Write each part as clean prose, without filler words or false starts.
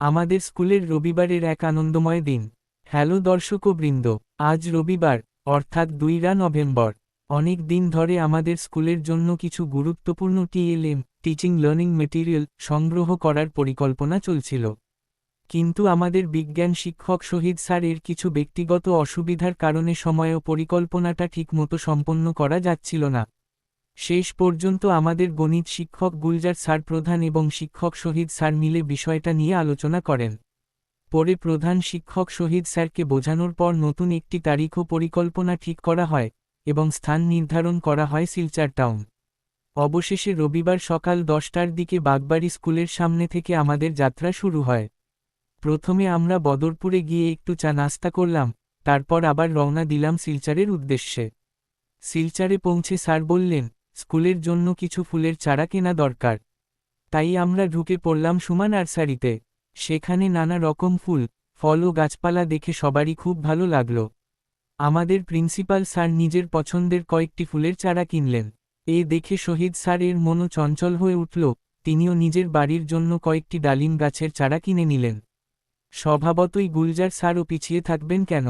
আমাদের স্কুলের রবিবারের এক আনন্দময় দিন। হ্যালো দর্শকবৃন্দ, আজ রবিবার, অর্থাৎ 2 নভেম্বর। অনেক দিন ধরে আমাদের স্কুলের জন্য কিছু গুরুত্বপূর্ণ টিএলএম, টিচিং লার্নিং মেটেরিয়াল, সংগ্রহ করার পরিকল্পনা চলছিল। কিন্তু আমাদের বিজ্ঞান শিক্ষক শহীদ স্যার এর কিছু ব্যক্তিগত অসুবিধার কারণে সময় ও পরিকল্পনাটা ঠিকমতো সম্পন্ন করা যাচ্ছিল না। শেষ পর্যন্ত আমাদের গণিত শিক্ষক গুলজার স্যার প্রধান এবং শিক্ষক শহীদ স্যার মিলে বিষয়টা নিয়ে আলোচনা করেন। পরে প্রধান শিক্ষক শহীদ স্যারকে বোঝানোর পর নতুন একটি তারিখ ও পরিকল্পনা ঠিক করা হয় এবং স্থান নির্ধারণ করা হয় শিলচর টাউন। অবশেষে রবিবার সকাল 10টার দিকে বাগবাড়ি স্কুলের সামনে থেকে আমাদের যাত্রা শুরু হয়। প্রথমে আমরা বদরপুরে গিয়ে একটু চা নাস্তা করলাম, তারপর আবার রওনা দিলাম শিলচরের উদ্দেশ্যে। শিলচরে পৌঁছে স্যার বললেন, স্কুলের জন্য কিছু ফুলের চারা কেনা দরকার। তাই আমরা ঢুকে পড়লাম সুমা নার্সারিতে। সেখানে নানা রকম ফুল, ফল ও গাছপালা দেখে সবারই খুব ভালো লাগলো। আমাদের প্রিন্সিপাল স্যার নিজের পছন্দের কয়েকটি ফুলের চারা কিনলেন। এ দেখে শহীদ স্যার এর মনও চঞ্চল হয়ে উঠল, তিনিও নিজের বাড়ির জন্য কয়েকটি ডালিম গাছের চারা কিনে নিলেন। স্বভাবতই গুলজার স্যারও পিছিয়ে থাকবেন কেন?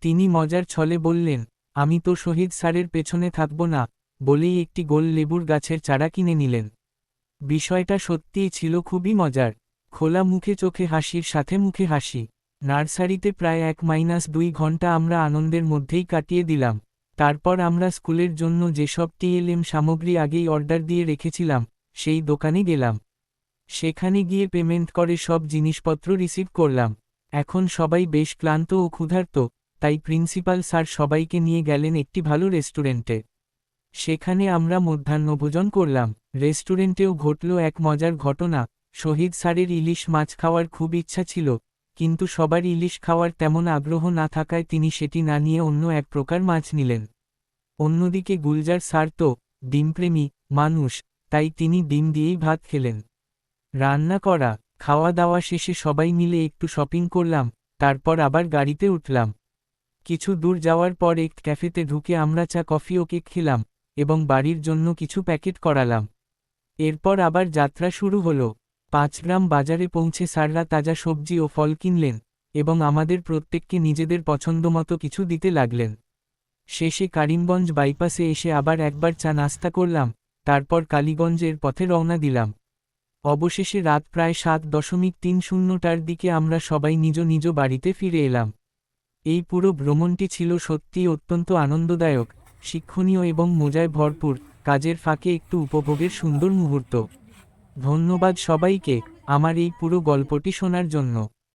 তিনি মজার ছলে বললেন, আমি তো শহীদ স্যারের পেছনে থাকব না, বলেই একটি গোল লেবুর গাছের চারা কিনে নিলেন। বিষয়টা সত্যিই ছিল খুবই মজার। খোলা মুখে চোখে হাসির সাথে মুখে হাসি। নার্সারিতে প্রায় 1-2 ঘন্টা আমরা আনন্দের মধ্যেই কাটিয়ে দিলাম। তারপর আমরা স্কুলের জন্য যেসব টিএলএম সামগ্রী আগেই অর্ডার দিয়ে রেখেছিলাম, সেই দোকানে গেলাম। সেখানে গিয়ে পেমেন্ট করে সব জিনিসপত্র রিসিভ করলাম। এখন সবাই বেশ ক্লান্ত ও ক্ষুধার্ত, তাই প্রিন্সিপাল স্যার সবাইকে নিয়ে গেলেন একটি ভালো রেস্টুরেন্টে। সেখানে আমরা মধ্যাহ্নভোজন করলাম। রেস্টুরেন্টেও ঘটল এক মজার ঘটনা। শহীদ স্যারের ইলিশ মাছ খাওয়ার খুব ইচ্ছা ছিল, কিন্তু সবার ইলিশ খাওয়ার তেমন আগ্রহ না থাকায় তিনি সেটি না নিয়ে অন্য এক প্রকার মাছ নিলেন। অন্যদিকে গুলজার স্যার তো ডিমপ্রেমী মানুষ, তাই তিনি ডিম দিয়েই ভাত খেলেন। রান্না করা, খাওয়া দাওয়া শেষে সবাই মিলে একটু শপিং করলাম, তারপর আবার গাড়িতে উঠলাম। কিছু দূর যাওয়ার পর এক ক্যাফেতে ঢুকে আমরা চা কফি ও কেক খেলাম এবং বাড়ির জন্য কিছু প্যাকেট করালাম। এরপর আবার যাত্রা শুরু হলো। 5 গ্রাম বাজারে পৌঁছে স্যাররা তাজা সবজি ও ফল কিনলেন এবং আমাদের প্রত্যেককে নিজেদের পছন্দমতো কিছু দিতে লাগলেন। শেষে করিমগঞ্জ বাইপাসে এসে আবার একবার চা নাস্তা করলাম, তারপর কালীগঞ্জের পথে রওনা দিলাম। অবশেষে রাত প্রায় 7:30টার দিকে আমরা সবাই নিজ নিজ বাড়িতে ফিরে এলাম। এই পুরো ভ্রমণটি ছিল সত্যিই অত্যন্ত আনন্দদায়ক, শিক্ষণীয় এবং মজায় ভরপুর, কাজের ফাঁকে একটু উপভোগের সুন্দর মুহূর্ত। ধন্যবাদ সবাইকে আমার এই পুরো গল্পটি শোনার জন্য।